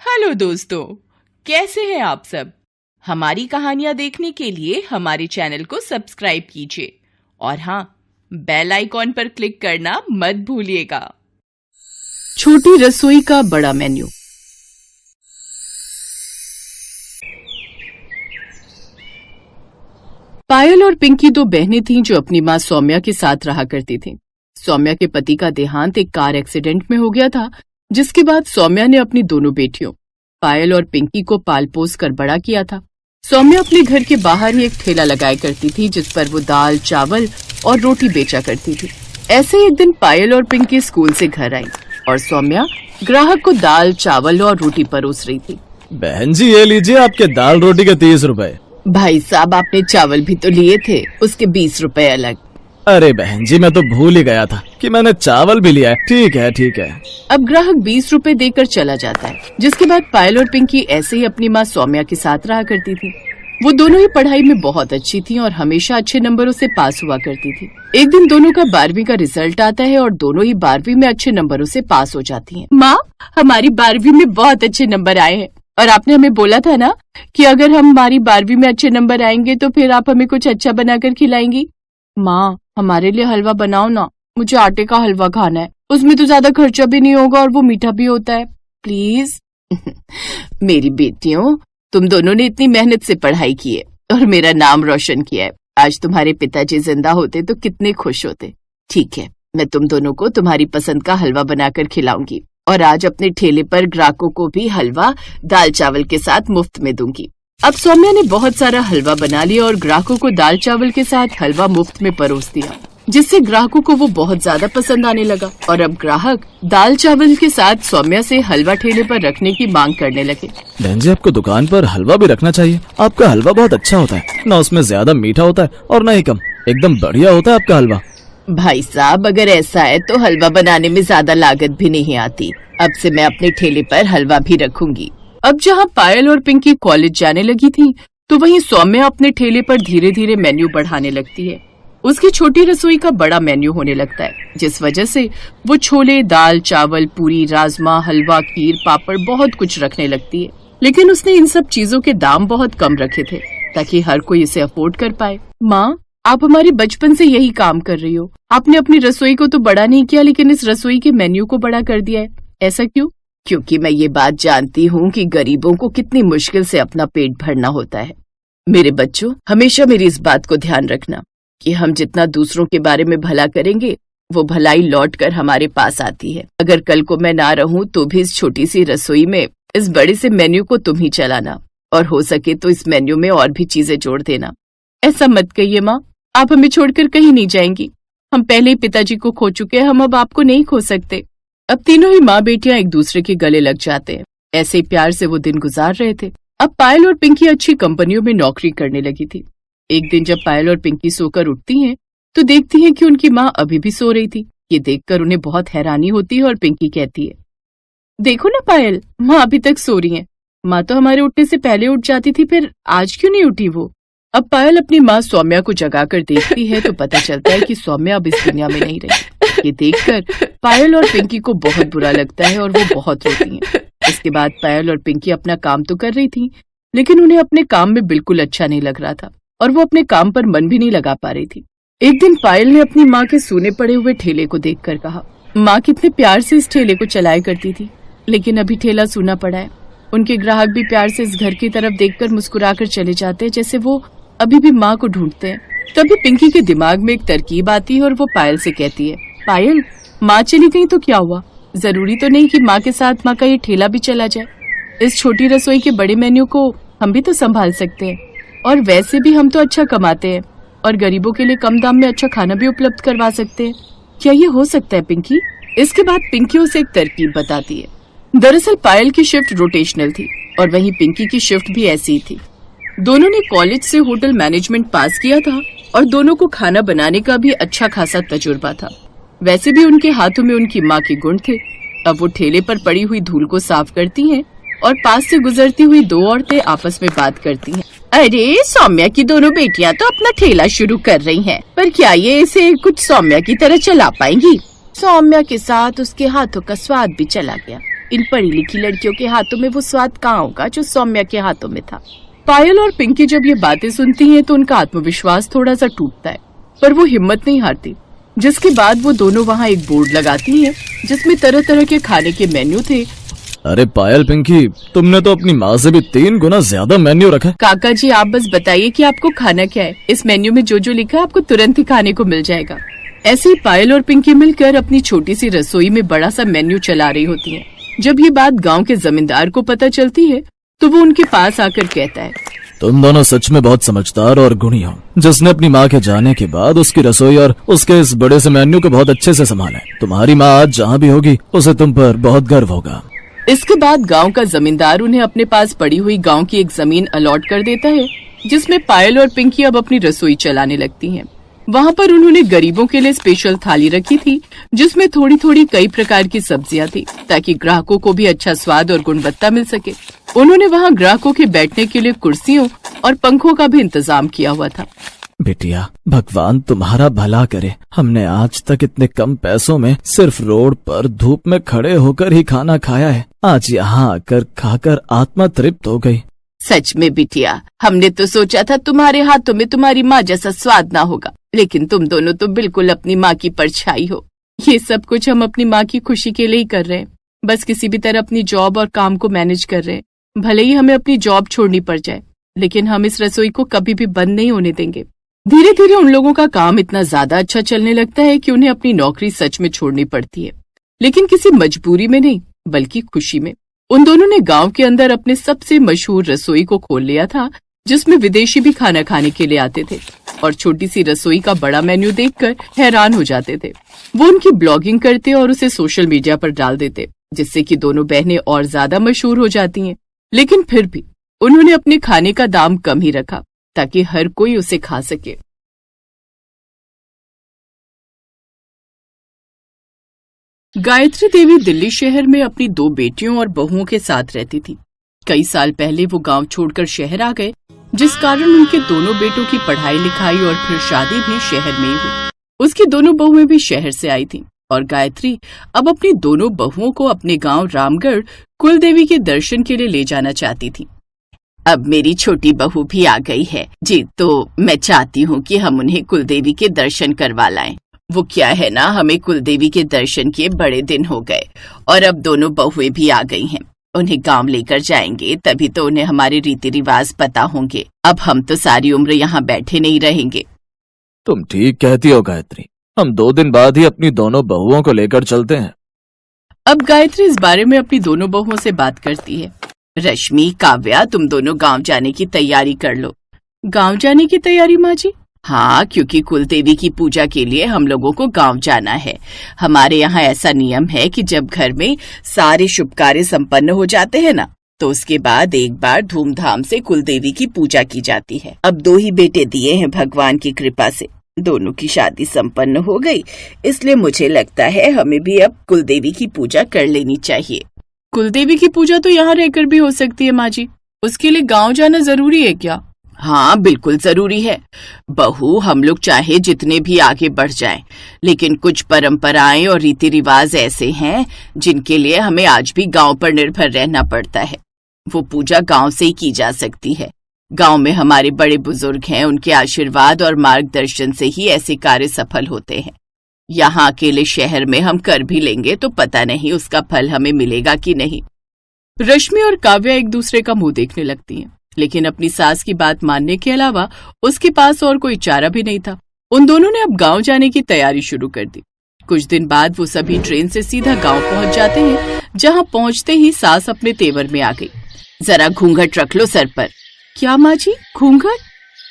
Hello दोस्तों, कैसे हैं आप सब। हमारी कहानियां देखने के लिए हमारे चैनल को सब्सक्राइब कीजिए और हाँ, बेल आइकॉन पर क्लिक करना मत भूलिएगा। छोटी रसोई का बड़ा मेन्यू। पायल और पिंकी दो बहनें थीं जो अपनी माँ सौम्या के साथ रहा करती थीं। सौम्या के पति का देहांत एक कार एक्सीडेंट में हो गया था, जिसके बाद सौम्या ने अपनी दोनों बेटियों पायल और पिंकी को पाल पोस कर बड़ा किया था। सौम्या अपने घर के बाहर ही एक ठेला लगाया करती थी, जिस पर वो दाल, चावल और रोटी बेचा करती थी। ऐसे ही एक दिन पायल और पिंकी स्कूल से घर आई और सौम्या ग्राहक को दाल, चावल और रोटी परोस रही थी। बहन जी, ये लीजिए आपके दाल रोटी के 30 रुपए। भाई साहब, आपने चावल भी तो लिए थे, उसके 20 रुपए अलग। अरे बहन जी, मैं तो भूल ही गया था कि मैंने चावल भी लिया है। ठीक है ठीक है। अब ग्राहक 20 रुपए देकर चला जाता है, जिसके बाद पायल और पिंकी ऐसे ही अपनी माँ सौम्या के साथ रहा करती थी। वो दोनों ही पढ़ाई में बहुत अच्छी थी और हमेशा अच्छे नंबरों से पास हुआ करती थी। एक दिन दोनों का 12वीं का रिजल्ट आता है और दोनों ही 12वीं में अच्छे नंबरों से पास हो जाती हैं। माँ, हमारी 12वीं में बहुत अच्छे नंबर आए हैं और आपने हमें बोला था ना कि अगर हम हमारी 12वीं में अच्छे नंबर आएंगे तो फिर आप हमें कुछ अच्छा बनाकर खिलाएंगी। माँ, हमारे लिए हलवा बनाओ ना, मुझे आटे का हलवा खाना है। उसमें तो ज्यादा खर्चा भी नहीं होगा और वो मीठा भी होता है, प्लीज। मेरी बेटियों, तुम दोनों ने इतनी मेहनत से पढ़ाई की है और मेरा नाम रोशन किया है। आज तुम्हारे पिताजी जिंदा होते तो कितने खुश होते। ठीक है, मैं तुम दोनों को तुम्हारी पसंद का हलवा बनाकर खिलाऊंगी और आज अपने ठेले पर ग्राहकों को भी हलवा दाल चावल के साथ मुफ्त में दूंगी। अब सौम्या ने बहुत सारा हलवा बना लिया और ग्राहकों को दाल चावल के साथ हलवा मुफ्त में परोस दिया, जिससे ग्राहकों को वो बहुत ज्यादा पसंद आने लगा और अब ग्राहक दाल चावल के साथ सौम्या से हलवा ठेले पर रखने की मांग करने लगे। बहन जी, आपको दुकान पर हलवा भी रखना चाहिए। आपका हलवा बहुत अच्छा होता है, न उसमें ज्यादा मीठा होता है और न ही कम। एकदम बढ़िया होता है आपका हलवा। भाई साहब, अगर ऐसा है तो हलवा बनाने में ज्यादा लागत भी नहीं आती। अब से मैं अपने ठेले पर हलवा भी रखूंगी। अब जहाँ पायल और पिंकी कॉलेज जाने लगी थी, तो वहीं सौम्या अपने ठेले पर धीरे धीरे मेन्यू बढ़ाने लगती है। उसकी छोटी रसोई का बड़ा मेन्यू होने लगता है, जिस वजह से वो छोले, दाल, चावल, पूरी, राजमा, हलवा, खीर, पापड़ बहुत कुछ रखने लगती है। लेकिन उसने इन सब चीजों के दाम बहुत कम रखे थे ताकि हर कोई इसे अफोर्ड कर पाए। माँ, आप हमारे बचपन से यही काम कर रही हो। आपने अपनी रसोई को तो बड़ा नहीं किया, लेकिन इस रसोई के मेन्यू को बड़ा कर दिया है। ऐसा क्यों? क्योंकि मैं ये बात जानती हूँ कि गरीबों को कितनी मुश्किल से अपना पेट भरना होता है। मेरे बच्चों, हमेशा मेरी इस बात को ध्यान रखना कि हम जितना दूसरों के बारे में भला करेंगे, वो भलाई लौट कर हमारे पास आती है। अगर कल को मैं ना रहूं तो भी इस छोटी सी रसोई में इस बड़े से मेन्यू को तुम ही चलाना और हो सके तो इस मेन्यू में और भी चीजें जोड़ देना। ऐसा मत कहिए माँ, आप हमें छोड़कर कहीं नहीं जाएंगी। हम पहले ही पिताजी को खो चुके हैं, हम अब आपको नहीं खो सकते। अब तीनों ही माँ बेटियां एक दूसरे के गले लग जाते हैं। ऐसे ही प्यार से वो दिन गुजार रहे थे। अब पायल और पिंकी अच्छी कंपनियों में नौकरी करने लगी थी। एक दिन जब पायल और पिंकी सोकर उठती हैं, तो देखती हैं कि उनकी माँ अभी भी सो रही थी। ये देखकर उन्हें बहुत हैरानी होती है और पिंकी कहती है, देखो ना पायल, माँ अभी तक सो रही है। माँ तो हमारे उठने से पहले उठ जाती थी, फिर आज क्यों नहीं उठी वो? अब पायल अपनी माँ सौम्या को जगाकर देखती है तो पता चलता है कि सौम्या अब इस दुनिया में नहीं रही। ये देखकर पायल और पिंकी को बहुत बुरा लगता है और वो बहुत रोती हैं। इसके बाद पायल और पिंकी अपना काम तो कर रही थी, लेकिन उन्हें अपने काम में बिल्कुल अच्छा नहीं लग रहा था और वो अपने काम पर मन भी नहीं लगा पा रही थी। एक दिन पायल ने अपनी माँ के सूने पड़े हुए ठेले को देखकर कहा, माँ कितने प्यार से इस ठेले को चलाया करती थी, लेकिन अभी ठेला सूना पड़ा है। उनके ग्राहक भी प्यार से इस घर की तरफ देखकर मुस्कुराकर चले जाते हैं, जैसे वो अभी भी माँ को ढूंढते हैं। तभी पिंकी के दिमाग में एक तरकीब आती है और वो पायल से कहती है, पायल, माँ चली गई तो क्या हुआ? जरूरी तो नहीं कि माँ के साथ माँ का ये ठेला भी चला जाए। इस छोटी रसोई के बड़े मेन्यू को हम भी तो संभाल सकते हैं और वैसे भी हम तो अच्छा कमाते हैं और गरीबों के लिए कम दाम में अच्छा खाना भी उपलब्ध करवा सकते हैं। क्या ये हो सकता है पिंकी? इसके बाद पिंकी उसे एक तरकीब बताती है। दरअसल पायल की शिफ्ट रोटेशनल थी और वहीं पिंकी की शिफ्ट भी ऐसी ही थी। दोनों ने कॉलेज से होटल मैनेजमेंट पास किया था और दोनों को खाना बनाने का भी अच्छा खासा तजुर्बा था। वैसे भी उनके हाथों में उनकी माँ के गुण थे। अब वो ठेले पर पड़ी हुई धूल को साफ करती हैं और पास से गुजरती हुई दो औरतें आपस में बात करती हैं। अरे, सौम्या की दोनों बेटियां तो अपना ठेला शुरू कर रही हैं, पर क्या ये इसे कुछ सौम्या की तरह चला पाएंगी? सौम्या के साथ उसके हाथों का स्वाद भी चला गया। इन पढ़ी लिखी लड़कियों के हाथों में वो स्वाद कहाँ होगा जो सौम्या के हाथों में था। पायल और पिंकी जब ये बातें सुनती हैं तो उनका आत्मविश्वास थोड़ा सा टूटता है, पर वो हिम्मत नहीं हारती। जिसके बाद वो दोनों वहाँ एक बोर्ड लगाती हैं जिसमें तरह तरह के खाने के मेन्यू थे। अरे पायल पिंकी, तुमने तो अपनी माँ से भी 3 गुना ज्यादा मेन्यू रखा है। काका जी, आप बस बताइए कि आपको खाना क्या है। इस मेन्यू में जो जो लिखा है आपको तुरंत ही खाने को मिल जाएगा। ऐसे ही पायल और पिंकी मिलकर अपनी छोटी सी रसोई में बड़ा सा मेन्यू चला रही होती हैं। जब ये बात गांव के जमींदार को पता चलती है तो वो उनके पास आकर कहता है, तुम दोनों सच में बहुत समझदार और गुणी हो, जिसने अपनी माँ के जाने के बाद उसकी रसोई और उसके इस बड़े से मेन्यू को बहुत अच्छे से संभाला है। तुम्हारी माँ आज जहाँ भी होगी उसे तुम पर बहुत गर्व होगा। इसके बाद गांव का जमींदार उन्हें अपने पास पड़ी हुई गांव की एक जमीन अलॉट कर देता है जिसमें पायल और पिंकी अब अपनी रसोई चलाने लगती हैं। वहाँ पर उन्होंने गरीबों के लिए स्पेशल थाली रखी थी जिसमें थोड़ी थोड़ी कई प्रकार की सब्जियां थी ताकि ग्राहकों को भी अच्छा स्वाद और गुणवत्ता मिल सके। उन्होंने वहाँ ग्राहकों के बैठने के लिए कुर्सियों और पंखों का भी इंतजाम किया हुआ था। बिटिया, भगवान तुम्हारा भला करे। हमने आज तक इतने कम पैसों में सिर्फ रोड पर धूप में खड़े होकर ही खाना खाया है। आज यहाँ आकर खाकर आत्मा तृप्त हो गई। सच में बिटिया, हमने तो सोचा था तुम्हारे हाथों में तुम्हारी माँ जैसा स्वाद ना होगा, लेकिन तुम दोनों तो बिल्कुल अपनी माँ की परछाई हो। ये सब कुछ हम अपनी माँ की खुशी के लिए ही कर रहे हैं। बस किसी भी तरह अपनी जॉब और काम को मैनेज कर रहे हैं। भले ही हमें अपनी जॉब छोड़नी पड़ जाए, लेकिन हम इस रसोई को कभी भी बंद नहीं होने देंगे। धीरे धीरे उन लोगों का काम इतना ज्यादा अच्छा चलने लगता है कि उन्हें अपनी नौकरी सच में छोड़नी पड़ती है, लेकिन किसी मजबूरी में नहीं बल्कि खुशी में। उन दोनों ने गांव के अंदर अपने सबसे मशहूर रसोई को खोल लिया था जिसमें विदेशी भी खाना खाने के लिए आते थे और छोटी सी रसोई का बड़ा मेन्यू देखकर हैरान हो जाते थे। वो उनकी ब्लॉगिंग करते और उसे सोशल मीडिया पर डाल देते जिससे कि दोनों बहनें और ज्यादा मशहूर हो जाती हैं। लेकिन फिर भी उन्होंने अपने खाने का दाम कम ही रखा ताकि हर कोई उसे खा सके। गायत्री देवी दिल्ली शहर में अपनी 2 बेटियों और बहुओं के साथ रहती थी। कई साल पहले वो गांव छोड़कर शहर आ गए, जिस कारण उनके दोनों बेटों की पढ़ाई लिखाई और फिर शादी भी शहर में ही हुई। उसकी दोनों बहुएं भी शहर से आई थीं और गायत्री अब अपनी दोनों बहुओं को अपने गांव रामगढ़ कुलदेवी के दर्शन के लिए ले जाना चाहती थी। अब मेरी छोटी बहू भी आ गई है जी, तो मैं चाहती हूँ कि हम उन्हें कुलदेवी के दर्शन करवा लाएं। वो क्या है ना, हमें कुलदेवी के दर्शन किए बड़े दिन हो गए और अब दोनों बहुएं भी आ गई हैं। उन्हें गांव लेकर जाएंगे तभी तो उन्हें हमारे रीति रिवाज पता होंगे। अब हम तो सारी उम्र यहाँ बैठे नहीं रहेंगे। तुम ठीक कहती हो गायत्री, हम 2 दिन बाद ही अपनी दोनों बहुओं को लेकर चलते हैं। अब गायत्री इस बारे में अपनी दोनों बहुओं से बात करती है। रश्मि, काव्या, तुम दोनों गांव जाने की तैयारी कर लो। गांव जाने की तैयारी माँ जी? हाँ, क्योंकि कुलदेवी की पूजा के लिए हम लोगों को गांव जाना है। हमारे यहाँ ऐसा नियम है कि जब घर में सारे शुभ कार्य संपन्न हो जाते हैं ना, तो उसके बाद एक बार धूमधाम से कुलदेवी की पूजा की जाती है। अब 2 ही बेटे दिए हैं भगवान की कृपा से, दोनों की शादी संपन्न हो गई, इसलिए मुझे लगता है हमें भी अब कुलदेवी की पूजा कर लेनी चाहिए। कुलदेवी की पूजा तो यहाँ रहकर भी हो सकती है माँ जी, उसके लिए गाँव जाना जरूरी है क्या? हाँ, बिल्कुल जरूरी है बहू। हम लोग चाहे जितने भी आगे बढ़ जाएं, लेकिन कुछ परंपराएं और रीति रिवाज ऐसे हैं जिनके लिए हमें आज भी गांव पर निर्भर रहना पड़ता है। वो पूजा गांव से ही की जा सकती है। गांव में हमारे बड़े बुजुर्ग हैं, उनके आशीर्वाद और मार्गदर्शन से ही ऐसे कार्य सफल होते हैं। यहाँ अकेले शहर में हम कर भी लेंगे तो पता नहीं उसका फल हमें मिलेगा कि नहीं। रश्मि और काव्या एक दूसरे का मुंह देखने लगती हैं, लेकिन अपनी सास की बात मानने के अलावा उसके पास और कोई चारा भी नहीं था। उन दोनों ने अब गांव जाने की तैयारी शुरू कर दी। कुछ दिन बाद वो सभी ट्रेन से सीधा गांव पहुंच जाते हैं, जहां पहुंचते ही सास अपने तेवर में आ गई। जरा घूंघट रख लो सर पर। क्या माँ जी, घूंघट?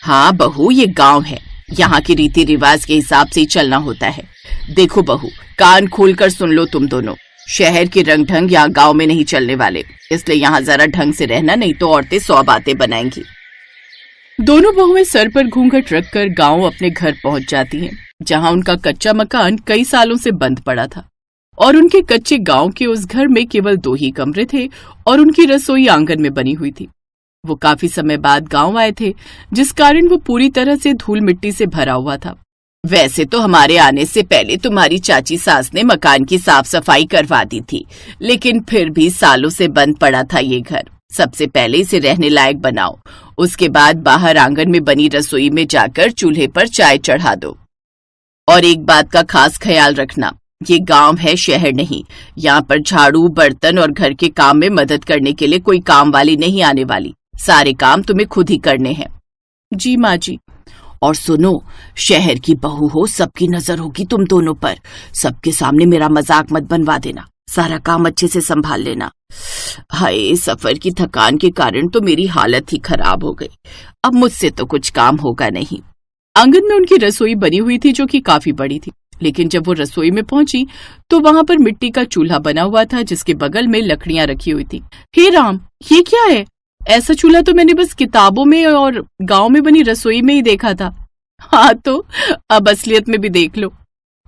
हाँ बहू, ये गांव है, यहाँ के रीति रिवाज के हिसाब से ही चलना होता है। देखो बहू, कान खोलकर सुन लो तुम दोनों। शहर के रंग ढंग यहाँ गांव में नहीं चलने वाले, इसलिए यहाँ जरा ढंग से रहना, नहीं तो औरतें 100 बातें बनाएंगी। दोनों बहुएं सर पर घूंघट रखकर गांव अपने घर पहुंच जाती हैं, जहां उनका कच्चा मकान कई सालों से बंद पड़ा था और उनके कच्चे गांव के उस घर में केवल 2 ही कमरे थे और उनकी रसोई आंगन में बनी हुई थी। वो काफी समय बाद गांव आए थे, जिस कारण वो पूरी तरह से धूल मिट्टी से भरा हुआ था। वैसे तो हमारे आने से पहले तुम्हारी चाची सास ने मकान की साफ सफाई करवा दी थी, लेकिन फिर भी सालों से बंद पड़ा था ये घर। सबसे पहले इसे रहने लायक बनाओ, उसके बाद बाहर आंगन में बनी रसोई में जाकर चूल्हे पर चाय चढ़ा दो। और एक बात का खास ख्याल रखना, ये गांव है, शहर नहीं। यहाँ पर झाड़ू, बर्तन और घर के काम में मदद करने के लिए कोई काम वाली नहीं आने वाली। सारे काम तुम्हें खुद ही करने हैं। जी माँ जी। और सुनो, शहर की बहू हो, सबकी नजर होगी तुम दोनों पर। सबके सामने मेरा मजाक मत बनवा देना, सारा काम अच्छे से संभाल लेना। हाय, सफर की थकान के कारण तो मेरी हालत ही खराब हो गई। अब मुझसे तो कुछ काम होगा नहीं। आंगन में उनकी रसोई बनी हुई थी, जो कि काफी बड़ी थी। लेकिन जब वो रसोई में पहुंची तो वहां पर मिट्टी का चूल्हा बना हुआ था, जिसके बगल में लकड़ियां रखी हुई थी। हे राम, ये क्या है? ऐसा चूल्हा तो मैंने बस किताबों में और गांव में बनी रसोई में ही देखा था। हाँ, तो अब असलियत में भी देख लो।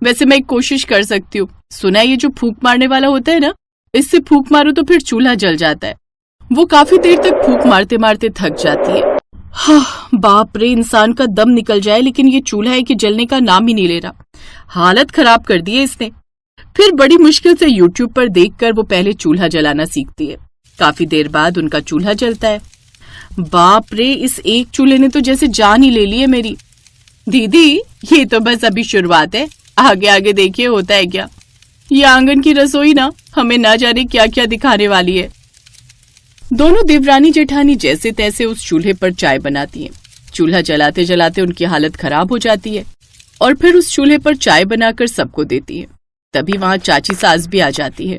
वैसे मैं एक कोशिश कर सकती हूँ। सुना है ये जो फूंक मारने वाला होता है ना, इससे फूंक मारो तो फिर चूल्हा जल जाता है। वो काफी देर तक फूंक मारते मारते थक जाती है। हाँ, बाप रे, इंसान का दम निकल जाए, लेकिन ये चूल्हा है कि जलने का नाम ही नहीं ले रहा। हालत खराब कर दी है इसने। फिर बड़ी मुश्किल से YouTube पर देखकर वो पहले चूल्हा जलाना सीखती है। काफी देर बाद उनका चूल्हा जलता है। बाप रे, इस एक चूल्हे ने तो जैसे जान ही ले ली है मेरी। दीदी, ये तो बस अभी शुरुआत है, आगे आगे देखिए होता है क्या। ये आंगन की रसोई ना हमें ना जाने क्या क्या दिखाने वाली है। दोनों देवरानी जेठानी जैसे तैसे उस चूल्हे पर चाय बनाती हैं। चूल्हा जलाते जलाते उनकी हालत खराब हो जाती है और फिर उस चूल्हे पर चाय बनाकर सबको देती है। तभी वहां चाची सास भी आ जाती है।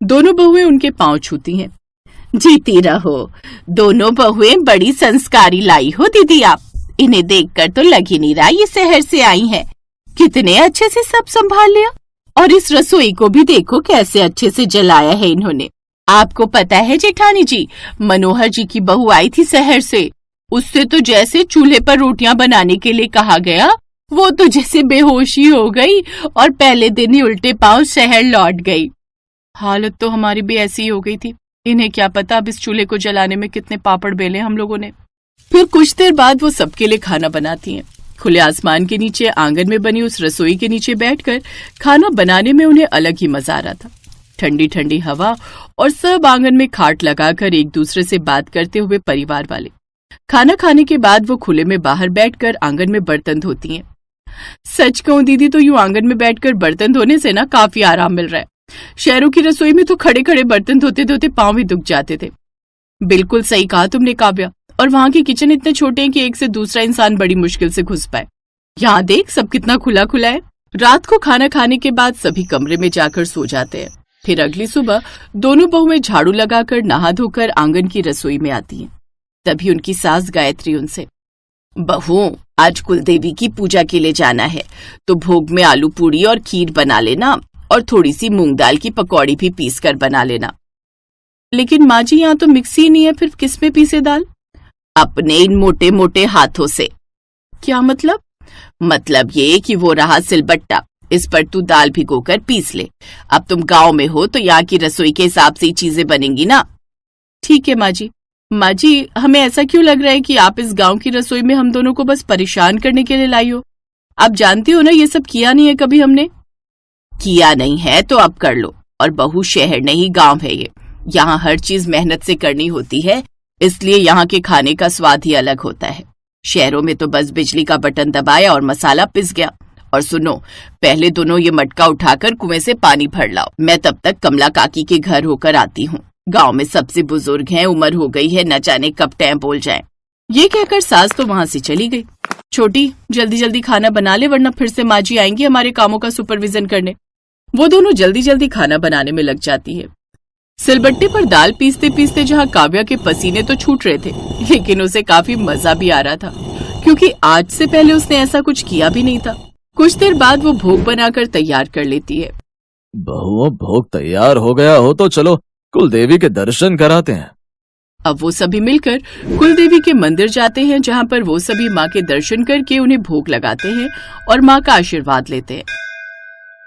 दोनों बहुएं उनके पांव छूती हैं। जीती रहो, दोनों बहुएं बड़ी संस्कारी लाई हो दीदी आप। इन्हें देखकर तो लग ही नहीं रहा ये शहर से आई हैं। कितने अच्छे से सब संभाल लिया। और इस रसोई को भी देखो कैसे अच्छे से जलाया है इन्होंने। आपको पता है जेठानी जी, मनोहर जी की बहू आई थी शहर से। उससे तो जैसे चूल्हे पर रोटियां बनाने के लिए कहा गया, वो तो जैसे बेहोशी हो गई और पहले दिन ही उल्टे पांव शहर लौट गई। हालत तो हमारी भी ऐसी ही हो गई थी। इन्हें क्या पता अब इस चूल्हे को जलाने में कितने पापड़ बेले हम लोगों ने। फिर कुछ देर बाद वो सबके लिए खाना बनाती हैं। खुले आसमान के नीचे आंगन में बनी उस रसोई के नीचे बैठकर खाना बनाने में उन्हें अलग ही मजा आ रहा था। ठंडी ठंडी हवा और सब आंगन में खाट लगाकर एक दूसरे से बात करते हुए परिवार वाले। खाना खाने के बाद वो खुले में बाहर बैठकर आंगन में बर्तन धोती हैं। सच कहूं दीदी, तो यूं आंगन में बैठकर बर्तन धोने से ना काफी आराम मिल रहा है। शहरों की रसोई में तो खड़े खड़े बर्तन धोते धोते पांव ही दुख जाते थे। बिल्कुल सही कहा तुमने काव्या। और वहां के किचन इतने छोटे हैं कि एक से दूसरा इंसान बड़ी मुश्किल से घुस पाए। यहाँ देख, सब कितना खुला खुला है। रात को खाना खाने के बाद सभी कमरे में जाकर सो जाते हैं। फिर अगली सुबह दोनों बहुएं झाड़ू लगाकर नहा धोकर आंगन की रसोई में आती हैं। तभी उनकी सास गायत्री उनसे, बहू, आज कुल देवी की पूजा के लिए जाना है, तो भोग में आलू पूड़ी और खीर बना लेना और थोड़ी सी मूंग दाल की पकौड़ी भी पीस कर बना लेना। लेकिन माँ जी, यहाँ तो मिक्सी ही नहीं है, फिर किस में पीसे दाल? अपने इन मोटे मोटे हाथों से। क्या मतलब? मतलब ये कि वो रहा सिलबट्टा, इस पर तू दाल भिगोकर पीस ले। अब तुम गांव में हो तो यहाँ की रसोई के हिसाब से ही चीजें बनेंगी ना। ठीक है माँ जी। माँ जी, हमें ऐसा क्यों लग रहा है कि आप इस गांव की रसोई में हम दोनों को बस परेशान करने के लिए लाई हो? आप जानती हो ना, ये सब किया नहीं है कभी हमने। किया नहीं है तो अब कर लो। और बहू, शहर नहीं गांव है ये। यहाँ हर चीज मेहनत से करनी होती है, इसलिए यहाँ के खाने का स्वाद ही अलग होता है। शहरों में तो बस बिजली का बटन दबाया और मसाला पिस गया। और सुनो, पहले दोनों ये मटका उठाकर कुएं से पानी भर लाओ। मैं तब तक कमला काकी के घर होकर आती हूँ। गांव में सबसे बुजुर्ग हैं, उम्र हो गई है, न जाने कब टाइम बोल जाए। ये कहकर सास तो वहां से चली गई। छोटी, जल्दी जल्दी खाना बना ले, वरना फिर से माँ जी आएंगी हमारे कामों का सुपरविजन करने। वो दोनों जल्दी जल्दी खाना बनाने में लग जाती है। सिलबट्टे पर दाल पीसते पीसते जहाँ काव्या के पसीने तो छूट रहे थे, लेकिन उसे काफी मजा भी आ रहा था, क्योंकि आज से पहले उसने ऐसा कुछ किया भी नहीं था। कुछ देर बाद वो भोग बनाकर तैयार कर लेती है। बहुओं, भोग तैयार हो गया हो तो चलो कुल देवी के दर्शन कराते हैं। अब वो सभी मिलकर कुल देवी के मंदिर जाते हैं, जहाँ पर वो सभी माँ के दर्शन करके उन्हें भोग लगाते हैं और माँ का आशीर्वाद लेते हैं।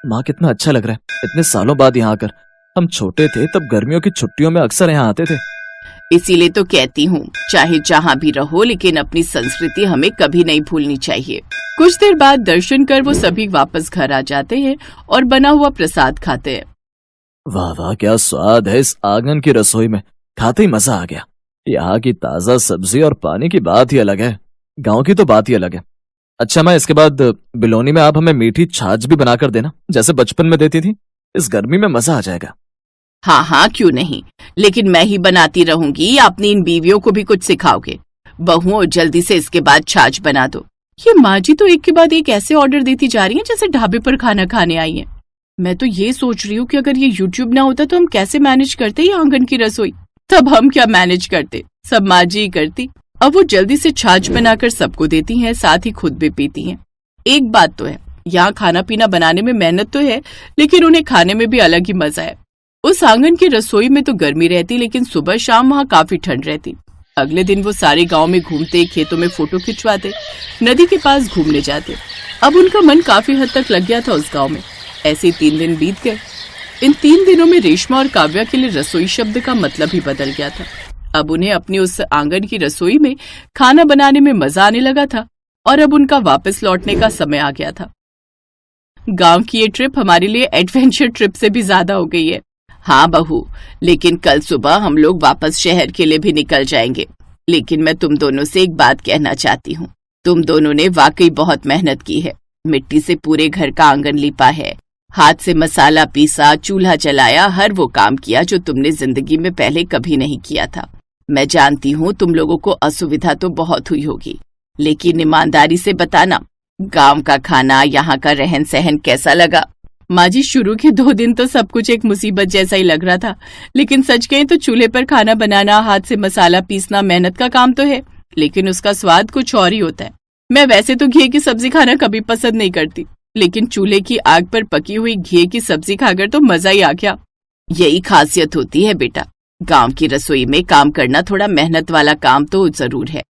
माँ, कितना अच्छा लग रहा है इतने सालों बाद यहाँ आकर। हम छोटे थे तब गर्मियों की छुट्टियों में अक्सर यहाँ आते थे। इसीलिए तो कहती हूँ, चाहे जहाँ भी रहो लेकिन अपनी संस्कृति हमें कभी नहीं भूलनी चाहिए। कुछ देर बाद दर्शन कर वो सभी वापस घर आ जाते हैं और बना हुआ प्रसाद खाते हैं। वाह वाह, क्या स्वाद है इस आंगन की रसोई में, खाते ही मजा आ गया। यहाँ की ताजा सब्जी और पानी की बात ही अलग है, गांव की तो बात ही अलग है। अच्छा मैं इसके बाद बिलोनी में आप हमें मीठी छाछ भी बनाकर देना, जैसे बचपन में देती थी। इस गर्मी में मजा आ जाएगा। हाँ हाँ क्यों नहीं, लेकिन मैं ही बनाती रहूंगी, अपनी इन बीवियों को भी कुछ सिखाओगे। बहुओं जल्दी से इसके बाद छाछ बना दो। ये माँ जी तो एक के बाद एक ऐसे ऑर्डर देती जा रही हैं जैसे ढाबे पर खाना खाने आई हैं। मैं तो ये सोच रही हूँ कि अगर ये यूट्यूब ना होता तो हम कैसे मैनेज करते ये आंगन की रसोई। तब हम क्या मैनेज करते, सब माँ जी ही करती। अब वो जल्दी से छाछ बनाकर सबको देती हैं, साथ ही खुद भी पीती हैं। एक बात तो है, यहाँ खाना पीना बनाने में मेहनत तो है, लेकिन उन्हें खाने में भी अलग ही मजा है। उस आंगन की रसोई में तो गर्मी रहती, लेकिन सुबह शाम वहाँ काफी ठंड रहती। अगले दिन वो सारे गांव में घूमते, खेतों में फोटो खिंचवाते, नदी के पास घूमने जाते। अब उनका मन काफी हद तक लग गया था उस गांव में। ऐसे 3 दिन बीत गए। इन 3 दिनों में रेशमा और काव्या के लिए रसोई शब्द का मतलब ही बदल गया था। अब उन्हें अपनी उस आंगन की रसोई में खाना बनाने में मजा आने लगा था और अब उनका वापस लौटने का समय आ गया था। गांव की ये ट्रिप हमारे लिए एडवेंचर ट्रिप से भी ज्यादा हो गई है। हाँ बहू, लेकिन कल सुबह हम लोग वापस शहर के लिए भी निकल जाएंगे। लेकिन मैं तुम दोनों से एक बात कहना चाहती हूँ। तुम दोनों ने वाकई बहुत मेहनत की है। मिट्टी से पूरे घर का आंगन लिपा है, हाथ से मसाला पीसा, चूल्हा जलाया, हर वो काम किया जो तुमने जिंदगी में पहले कभी नहीं किया था। मैं जानती हूँ तुम लोगों को असुविधा तो बहुत हुई होगी, लेकिन ईमानदारी से बताना, गांव का खाना, यहाँ का रहन सहन कैसा लगा? माँ जी, शुरू के 2 दिन तो सब कुछ एक मुसीबत जैसा ही लग रहा था, लेकिन सच कहें तो चूल्हे पर खाना बनाना, हाथ से मसाला पीसना मेहनत का काम तो है, लेकिन उसका स्वाद कुछ और ही होता है। मैं वैसे तो घी की सब्जी खाना कभी पसंद नहीं करती, लेकिन चूल्हे की आग पर पकी हुई घी की सब्जी खाकर तो मजा ही आ गया। यही खासियत होती है बेटा, गांव की रसोई में काम करना थोड़ा मेहनत वाला काम तो जरूर है,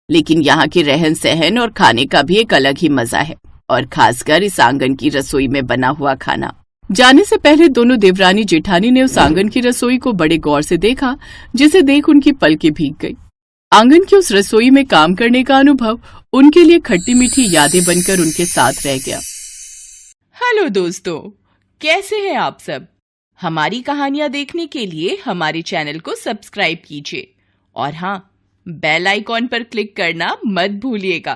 लेकिन यहाँ के रहन सहन और खाने का भी एक अलग ही मजा है, और खासकर इस आंगन की रसोई में बना हुआ खाना। जाने से पहले दोनों देवरानी जेठानी ने उस आंगन की रसोई को बड़े गौर से देखा, जिसे देख उनकी पलकें भीग गई। आंगन की उस रसोई में काम करने का अनुभव उनके लिए खट्टी मीठी यादें बनकर उनके साथ रह गया। हेलो दोस्तों, कैसे हैं आप सब? हमारी कहानियां देखने के लिए हमारे चैनल को सब्सक्राइब कीजिए और हाँ, बेल आइकॉन पर क्लिक करना मत भूलिएगा।